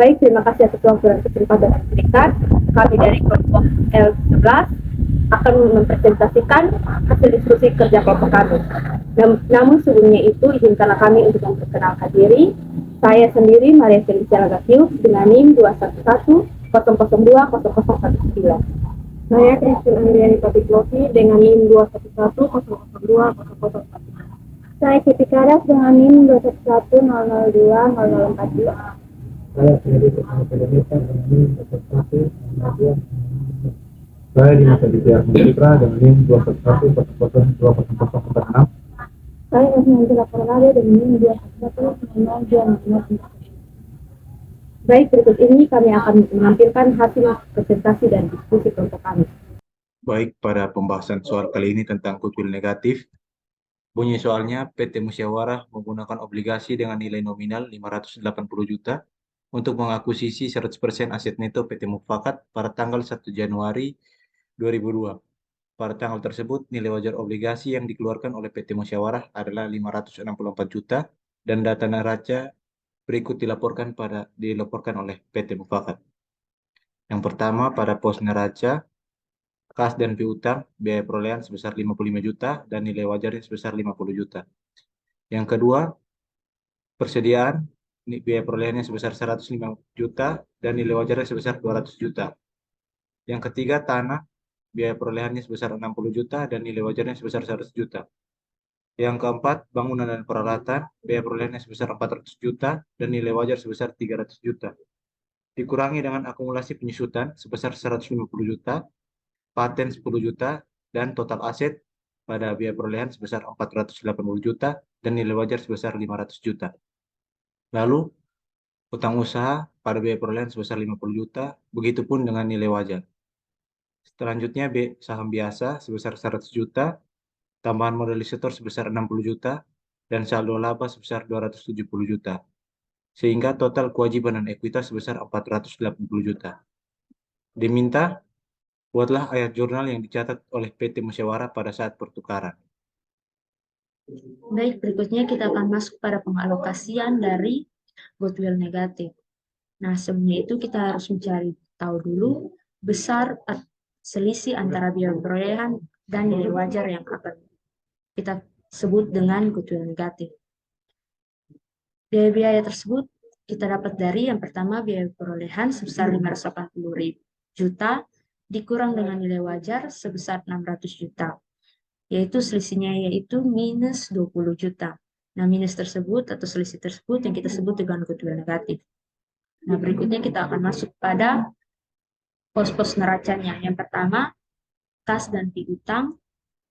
Baik, terima kasih atas waktu dan kesempatan yang diberikan. Kami dari kelompok L11 akan mempresentasikan hasil diskusi kerja kelompok kami. Namun sebelumnya itu, izinkanlah kami untuk memperkenalkan diri. Saya sendiri, Maria Felicia Lagatius, dengan NIM 21100200119. Saya Christine Andriani Patiklovi dengan NIM 211002001. Saya Siti Karas dengan NIM 2110020020042. Saya sendiri bersama Indonesia dengan NIM 211002002. Saya Dimas Aditya Putra dengan NIM 21100200046. Saya Osman Purnadi dengan NIM 211002002. Baik, berikut ini kami akan menampilkan hasil presentasi dan diskusi kelompok kami. Baik, pada pembahasan soal kali ini tentang goodwill negatif, bunyi soalnya PT Musyawarah menggunakan obligasi dengan nilai nominal 580 juta untuk mengakuisisi 100% aset neto PT Mufakat pada tanggal 1 Januari 2002. Pada tanggal tersebut, nilai wajar obligasi yang dikeluarkan oleh PT Musyawarah adalah 564 juta dan data neraca berikut dilaporkan oleh PT Mufakat. Yang pertama, pada pos neraca, kas dan piutang, biaya perolehan sebesar 55 juta dan nilai wajarnya sebesar 50 juta. Yang kedua, persediaan, biaya perolehannya sebesar 105 juta dan nilai wajarnya sebesar 200 juta. Yang ketiga, tanah, biaya perolehannya sebesar 60 juta dan nilai wajarnya sebesar 100 juta. Yang keempat, bangunan dan peralatan, biaya perolehannya sebesar 400 juta dan nilai wajar sebesar 300 juta. Dikurangi dengan akumulasi penyusutan sebesar 150 juta, paten 10 juta, dan total aset pada biaya perolehan sebesar 480 juta dan nilai wajar sebesar 500 juta. Lalu, utang usaha pada biaya perolehan sebesar 50 juta, begitupun dengan nilai wajar. Selanjutnya, saham biasa sebesar 100 juta, tambahan modal setor sebesar 60 juta, dan saldo laba sebesar 270 juta. Sehingga total kewajiban dan ekuitas sebesar 480 juta. Diminta, buatlah ayat jurnal yang dicatat oleh PT Musyawarah pada saat pertukaran. Baik, berikutnya kita akan masuk pada pengalokasian dari goodwill negatif. Nah, sebelumnya itu kita harus mencari tahu dulu besar selisih antara biaya perolehan dan nilai wajar yang akan kita sebut dengan goodwill negatif. Biaya-biaya tersebut kita dapat dari yang pertama biaya perolehan sebesar 580 juta dikurang dengan nilai wajar sebesar 600 juta. Yaitu selisihnya yaitu minus 20 juta. Nah, minus tersebut atau selisih tersebut yang kita sebut dengan goodwill negatif. Nah, berikutnya kita akan masuk pada pos-pos neracanya. Yang pertama, kas dan piutang,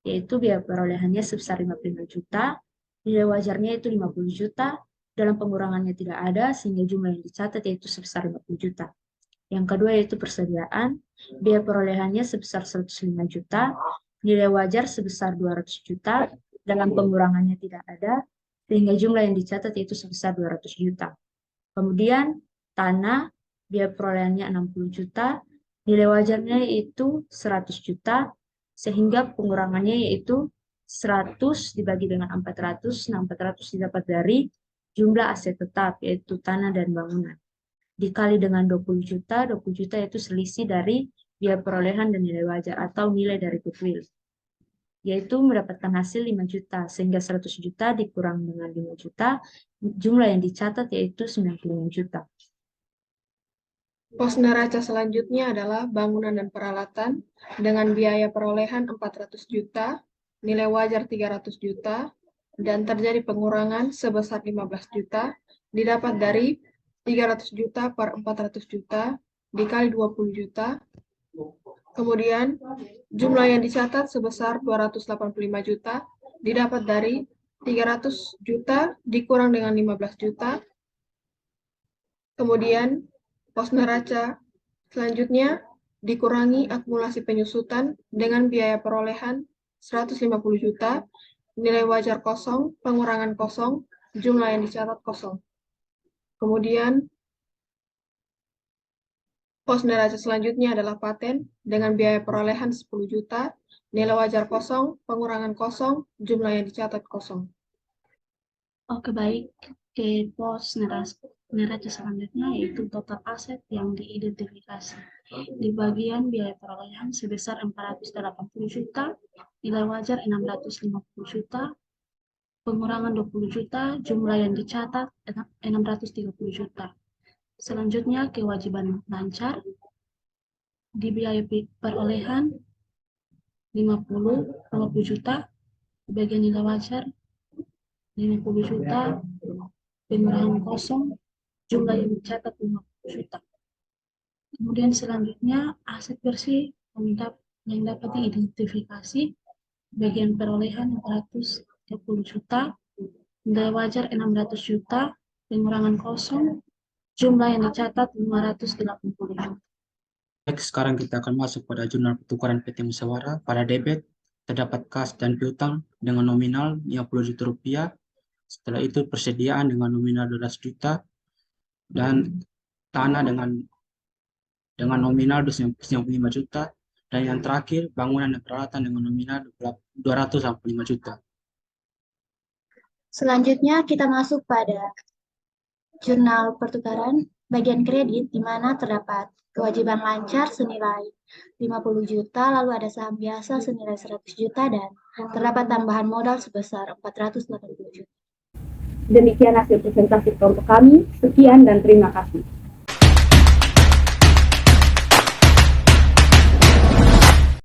yaitu biaya perolehannya sebesar 55 juta, nilai wajarnya itu 50 juta, dalam pengurangannya tidak ada, sehingga jumlah yang dicatat yaitu sebesar 50 juta. Yang kedua yaitu persediaan, biaya perolehannya sebesar 105 juta, nilai wajar sebesar 200 juta, dalam pengurangannya tidak ada, sehingga jumlah yang dicatat yaitu sebesar 200 juta. Kemudian tanah, biaya perolehannya 60 juta, nilai wajarnya yaitu 100 juta, sehingga pengurangannya yaitu 100 dibagi dengan 400, nah 400 didapat dari jumlah aset tetap, yaitu tanah dan bangunan. Dikali dengan 20 juta, 20 juta yaitu selisih dari biaya perolehan dan nilai wajar atau nilai dari goodwill. Yaitu mendapatkan hasil 5 juta, sehingga 100 juta dikurang dengan 5 juta, jumlah yang dicatat yaitu 95 juta. Pos neraca selanjutnya adalah bangunan dan peralatan dengan biaya perolehan 400 juta, nilai wajar 300 juta, dan terjadi pengurangan sebesar 15 juta, didapat dari 300 juta per 400 juta, dikali 20 juta. Kemudian, jumlah yang dicatat sebesar 285 juta, didapat dari 300 juta dikurang dengan 15 juta. Kemudian, pos neraca selanjutnya dikurangi akumulasi penyusutan dengan biaya perolehan 150 juta, nilai wajar kosong, pengurangan kosong, jumlah yang dicatat kosong. Kemudian, pos neraca selanjutnya adalah paten dengan biaya perolehan 10 juta, nilai wajar kosong, pengurangan kosong, jumlah yang dicatat kosong. Oke, baik. Pos Neraca selanjutnya yaitu total aset yang diidentifikasi. Di bagian biaya perolehan sebesar 480 juta, nilai wajar 650 juta, pengurangan 20 juta, jumlah yang dicatat 630 juta. Selanjutnya kewajiban lancar. Di biaya perolehan 50 juta, bagian nilai wajar 50 juta, pengurangan kosong, jumlah yang dicatat 50 juta. Kemudian selanjutnya aset bersih yang dapat diidentifikasi, bagian perolehan 430 juta, nilai wajar 600 juta, pengurangan kosong, jumlah yang dicatat 580 juta. Baik, sekarang kita akan masuk pada jurnal pertukaran PT Musyawarah. Pada debit terdapat kas dan piutang dengan nominal 50 juta rupiah. Setelah itu persediaan dengan nominal 12 juta dan tanah dengan nominal 95 juta, dan yang terakhir bangunan dan peralatan dengan nominal 205 juta. Selanjutnya kita masuk pada jurnal pertukaran bagian kredit, di mana terdapat kewajiban lancar senilai 50 juta, lalu ada saham biasa senilai 100 juta, dan terdapat tambahan modal sebesar 480 juta. Demikian hasil presentasi kelompok kami. Sekian dan terima kasih.